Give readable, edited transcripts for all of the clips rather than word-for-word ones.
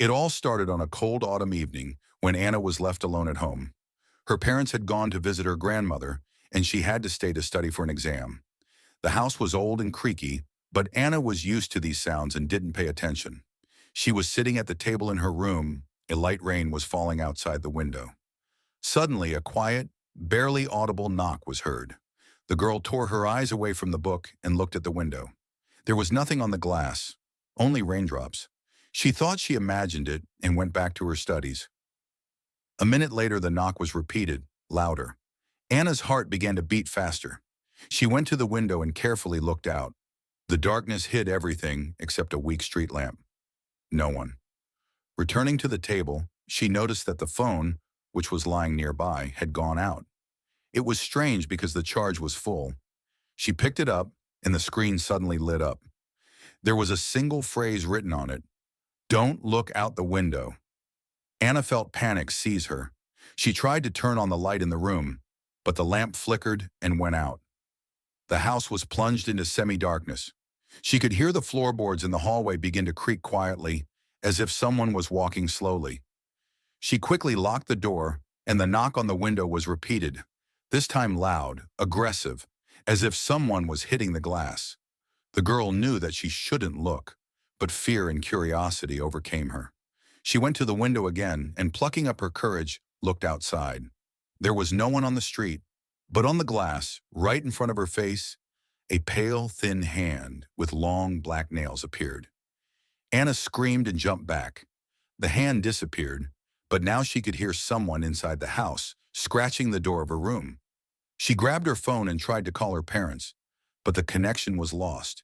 It all started on a cold autumn evening when Anna was left alone at home. Her parents had gone to visit her grandmother, and she had to stay to study for an exam. The house was old and creaky, but Anna was used to these sounds and didn't pay attention. She was sitting at the table in her room. A light rain was falling outside the window. Suddenly, a quiet, barely audible knock was heard. The girl tore her eyes away from the book and looked at the window. There was nothing on the glass, only raindrops. She thought she imagined it and went back to her studies. A minute later, the knock was repeated, louder. Anna's heart began to beat faster. She went to the window and carefully looked out. The darkness hid everything except a weak street lamp. No one. Returning to the table, she noticed that the phone, which was lying nearby, had gone out. It was strange because the charge was full. She picked it up, and the screen suddenly lit up. There was a single phrase written on it: "Don't look out the window." Anna felt panic seize her. She tried to turn on the light in the room, but the lamp flickered and went out. The house was plunged into semi-darkness. She could hear the floorboards in the hallway begin to creak quietly, as if someone was walking slowly. She quickly locked the door, and the knock on the window was repeated, this time loud, aggressive, as if someone was hitting the glass. The girl knew that she shouldn't look, but fear and curiosity overcame her. She went to the window again and, plucking up her courage, looked outside. There was no one on the street, but on the glass, right in front of her face, a pale, thin hand with long black nails appeared. Anna screamed and jumped back. The hand disappeared, but now she could hear someone inside the house scratching the door of her room. She grabbed her phone and tried to call her parents, but the connection was lost.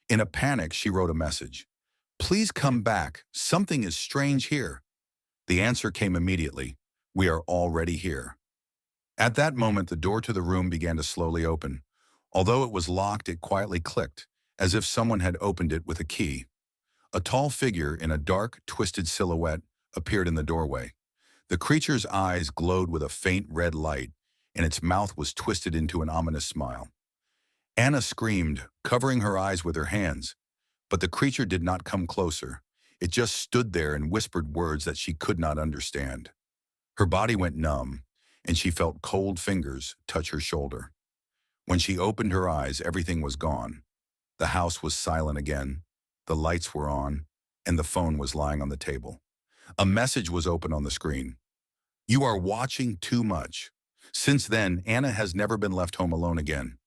In a panic, she wrote a message. "Please come back. Something is strange here." The answer came immediately. "We are already here." At that moment, the door to the room began to slowly open. Although it was locked, it quietly clicked, as if someone had opened it with a key. A tall figure in a dark, twisted silhouette appeared in the doorway. The creature's eyes glowed with a faint red light, and its mouth was twisted into an ominous smile. Anna screamed, covering her eyes with her hands, but the creature did not come closer. It just stood there and whispered words that she could not understand. Her body went numb, and she felt cold fingers touch her shoulder. When she opened her eyes, everything was gone. The house was silent again, the lights were on, and the phone was lying on the table. A message was open on the screen. "You are watching too much." Since then, Anna has never been left home alone again.